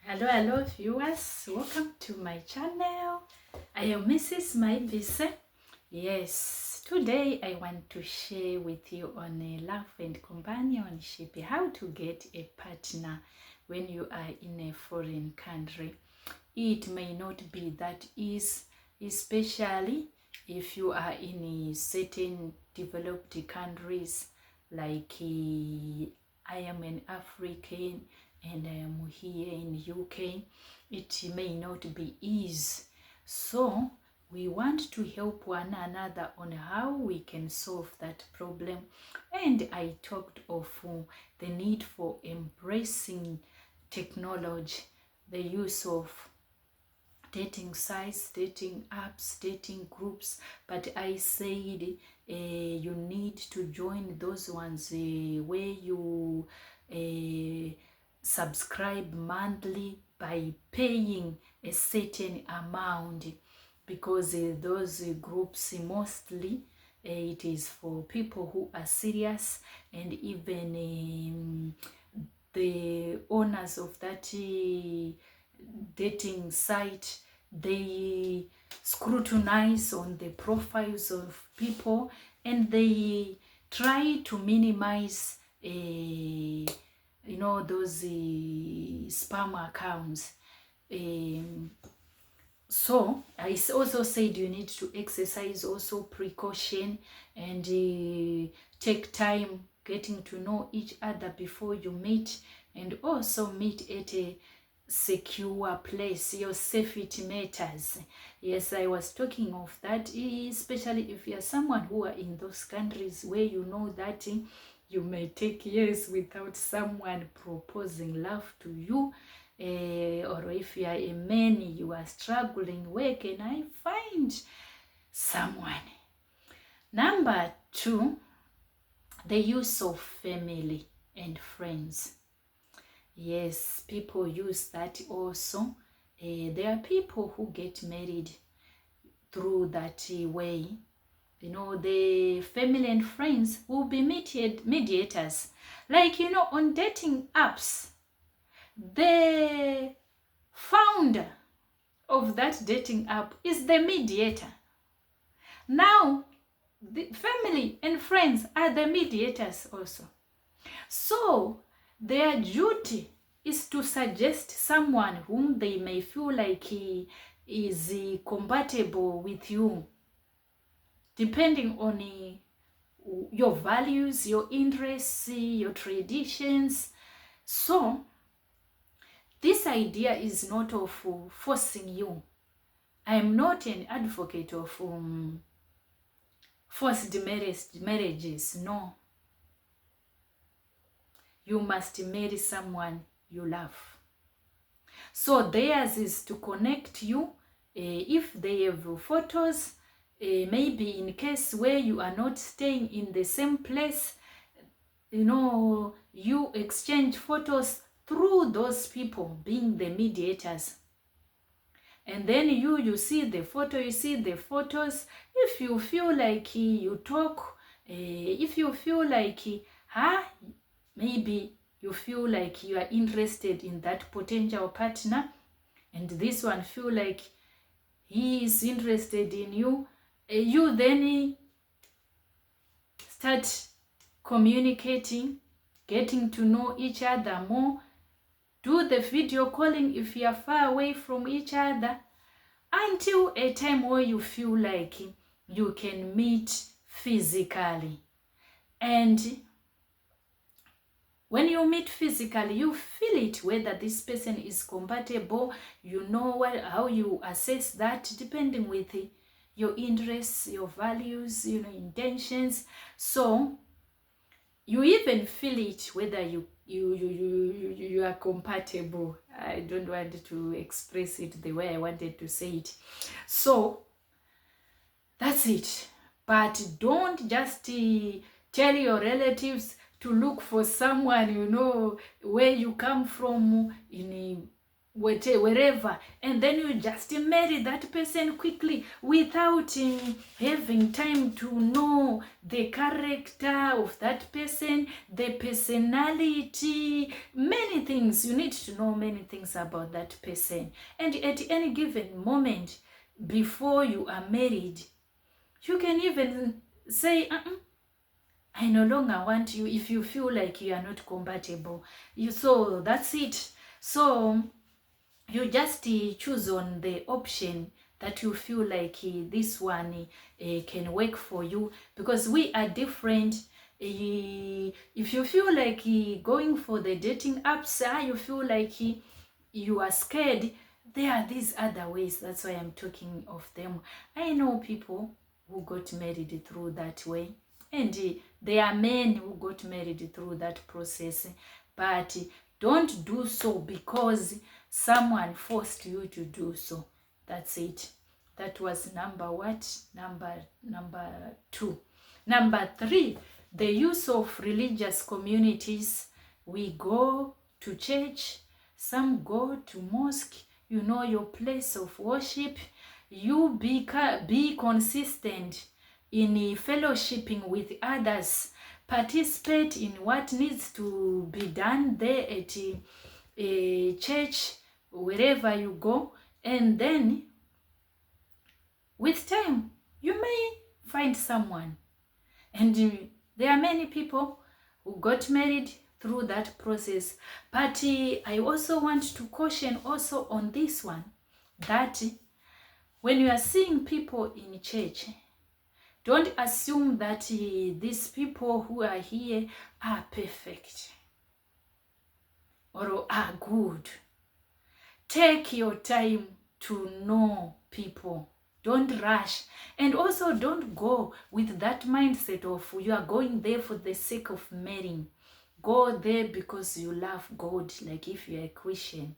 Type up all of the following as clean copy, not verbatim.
Hello viewers, welcome to my channel. I am Mrs. Maibise. Yes, today I want to share with you on a love and companionship, how to get a partner when you are in a foreign country. It may not be that easy, especially if you are in certain developed countries like I am an African and I am here in UK. It may not be easy. So we want to help one another on how we can solve that problem. And I talked of the need for embracing technology, the use of dating sites, dating apps, dating groups, but I said you need to join those ones where you subscribe monthly by paying a certain amount, because those groups mostly it is for people who are serious, and even the owners of that dating site, they scrutinize on the profiles of people and they try to minimize those spam accounts. So I also said you need to exercise also precaution and take time getting to know each other before you meet, and also meet at a secure place. Your safety matters. Yes, I was talking of that, especially if you are someone who are in those countries where you know that you may take years without someone proposing love to you, or if you are a man, you are struggling, where can I find someone? Number 2, the use of family and friends. Yes, people use that also. There are people who get married through that way. The family and friends will be mediators. Like, on dating apps, the founder of that dating app is the mediator. Now, the family and friends are the mediators also. So, their duty is to suggest someone whom they may feel like he is compatible with you, depending on your values, your interests, your traditions. So, this idea is not of forcing you. I am not an advocate of forced marriages, no. You must marry someone you love. So theirs is to connect you. If they have photos, maybe in case where you are not staying in the same place, you exchange photos through those people being the mediators. And then you see the photo, you see the photos. If you feel like you talk, if you feel like, maybe you feel like you are interested in that potential partner, and this one feel like he is interested in you, you then start communicating, getting to know each other more. Do the video calling if you are far away from each other, until a time where you feel like you can meet physically. And when you meet physically, you feel it whether this person is compatible. You know how you assess that, depending with your interests, your values, intentions. So you even feel it whether you are compatible. I don't want to express it the way I wanted to say it. So that's it. But don't just tell your relatives to look for someone, where you come from, in wherever, and then you just marry that person quickly without having time to know the character of that person, the personality, many things. You need to know many things about that person. And at any given moment, before you are married, you can even say, I no longer want you, if you feel like you are not compatible. So that's it. So you just choose on the option that you feel like this one can work for you, because we are different. If you feel like going for the dating apps, you feel like you are scared, there are these other ways. That's why I'm talking of them. I know people who got married through that way, and there are men who got married through that process. But don't do so because someone forced you to do so. That's it. That was number what? Number 2. Number 3, the use of religious communities. We go to church, some go to mosque, you know your place of worship. You be consistent in fellowshipping with others. Participate in what needs to be done there at a church, wherever you go. And then with time, you may find someone. And there are many people who got married through that process. But I also want to caution also on this one, that when you are seeing people in church, don't assume that these people who are here are perfect or are good. Take your time to know people. Don't rush. And also don't go with that mindset of you are going there for the sake of marrying. Go there because you love God, like if you're a Christian.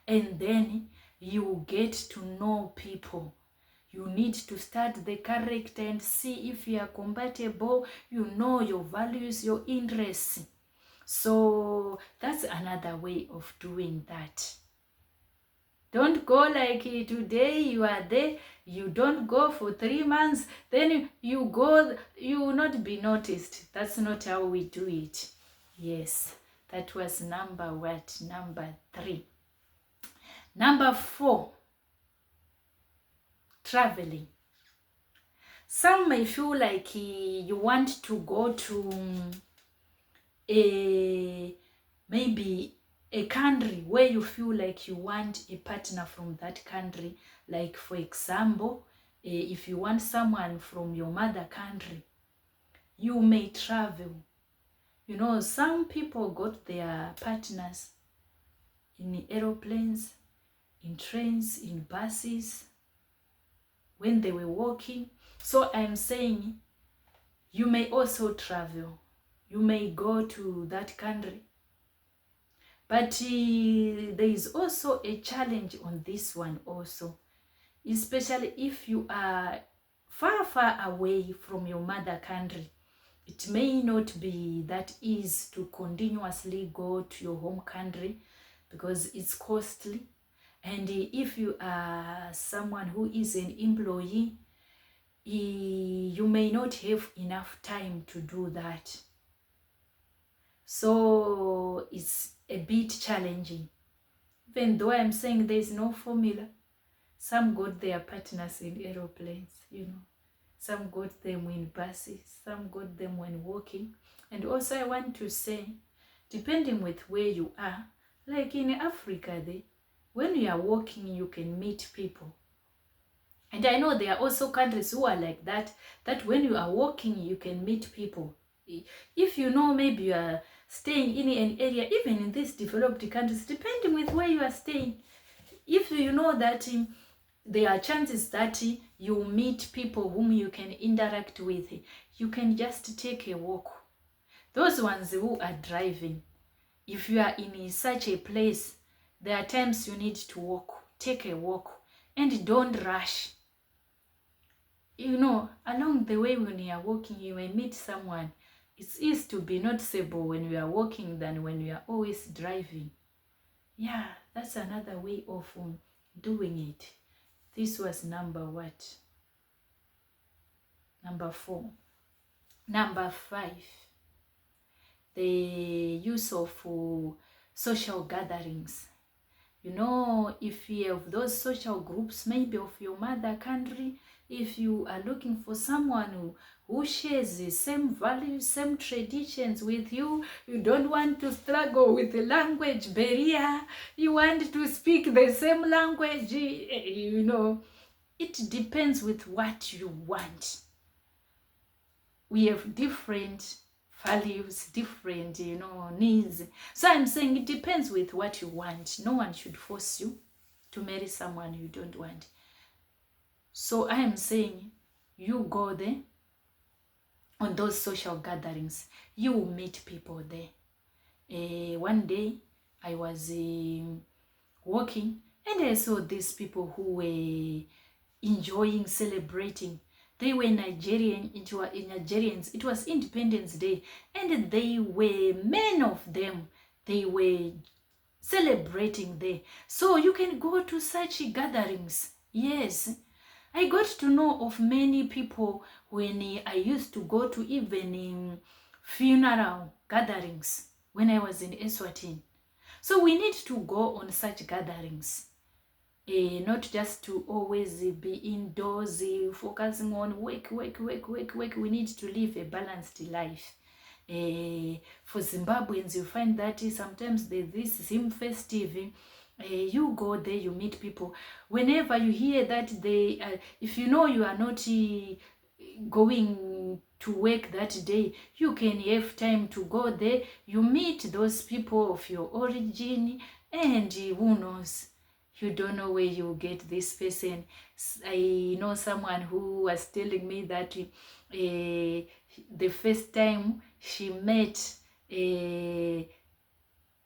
And then you get to know people. You need to study the character and see if you are compatible. You know your values, your interests. So that's another way of doing that. Don't go like today you are there, you don't go for 3 months, then you go, you will not be noticed. That's not how we do it. Yes, that was number what? Number 3. Number 4, traveling. Some may feel like you want to go to maybe a country where you feel like you want a partner from that country. Like for example, if you want someone from your mother country, you may travel. You know, some people got their partners in aeroplanes, in trains, in buses, when they were walking. So I'm saying you may also travel. You may go to that country. But there is also a challenge on this one also, especially if you are far, far away from your mother country. It may not be that easy to continuously go to your home country because it's costly. And if you are someone who is an employee, you may not have enough time to do that. So it's a bit challenging. Even though I'm saying there's no formula, some got their partners in aeroplanes, you know. Some got them in buses, some got them when walking. And also I want to say, depending with where you are, like in Africa, when you are walking, you can meet people. And I know there are also countries who are like that, that when you are walking, you can meet people. If you know, maybe you are staying in an area, even in these developed countries, depending with where you are staying, if you know that there are chances that you meet people whom you can interact with, you can just take a walk. Those ones who are driving, if you are in such a place, there are times you need to walk. Take a walk and don't rush. You know, along the way when you are walking, you may meet someone. It's easy to be noticeable when you are walking than when you are always driving. Yeah, that's another way of doing it. This was number what? Number 4. Number 5, the use of social gatherings. You know, if you have those social groups, maybe of your mother country, if you are looking for someone who shares the same values, same traditions with you, you don't want to struggle with the language barrier, you want to speak the same language, you know, it depends with what you want. We have different values, different, you know, needs. So I'm saying it depends with what you want. No one should force you to marry someone you don't want. So I am saying you go there on those social gatherings. You will meet people there. One day I was walking and I saw these people who were enjoying, celebrating. They were Nigerians. It was Independence Day, and they were, many of them, they were celebrating there. So you can go to such gatherings. Yes, I got to know of many people when I used to go to even in funeral gatherings when I was in Eswatini. So we need to go on such gatherings. Not just to always be indoors, focusing on work. We need to live a balanced life. For Zimbabweans, you find that sometimes there's this Zim festive. You go there, you meet people. Whenever you hear that they, if you know you are not going to work that day, you can have time to go there. You meet those people of your origin, and who knows, you don't know where you get this person. I know someone who was telling me that the first time she met a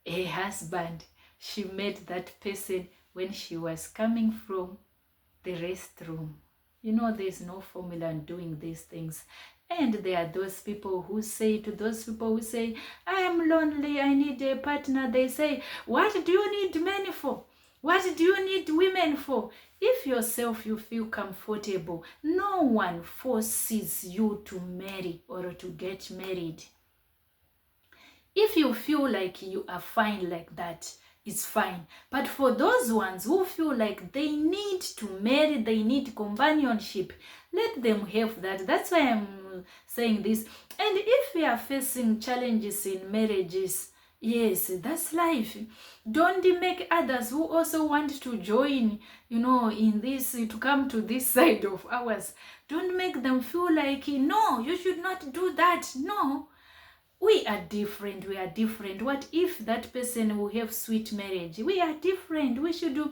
husband, she met that person when she was coming from the restroom. You know, there's no formula in doing these things. And there are those people who say, to those people who say, I am lonely, I need a partner. They say, what do you need men for? What do you need women for? If yourself you feel comfortable, no one forces you to marry or to get married. If you feel like you are fine like that, it's fine. But for those ones who feel like they need to marry, they need companionship, let them have that. That's why I'm saying this. And if we are facing challenges in marriages, yes, that's life. Don't make others who also want to join, you know, in this, to come to this side of ours. Don't make them feel like, no, you should not do that. No. We are different. We are different. What if that person will have sweet marriage? We are different. We should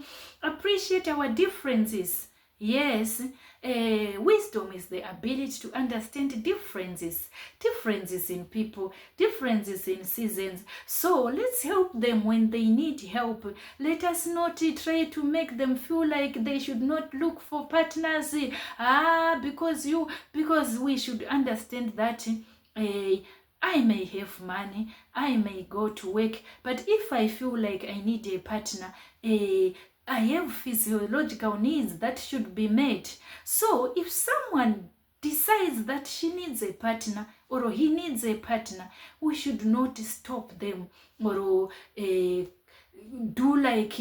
appreciate our differences. Yes, wisdom is the ability to understand differences in people, differences in seasons. So let's help them when they need help. Let us not try to make them feel like they should not look for partners. Because we should understand that I may have money, I may go to work, but if I feel like I need a partner, I have physiological needs that should be met. So if someone decides that she needs a partner or he needs a partner, we should not stop them or do like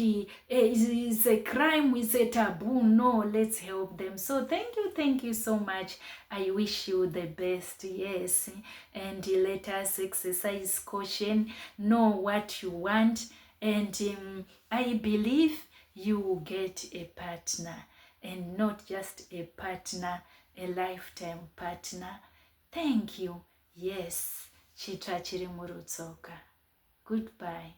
it's a crime, it's a taboo. No, let's help them. So thank you so much. I wish you the best. Yes, and let us exercise caution, know what you want, and I believe you will get a partner, and not just a partner, a lifetime partner. Thank you. Yes, chitra chiri murutsoka. Goodbye.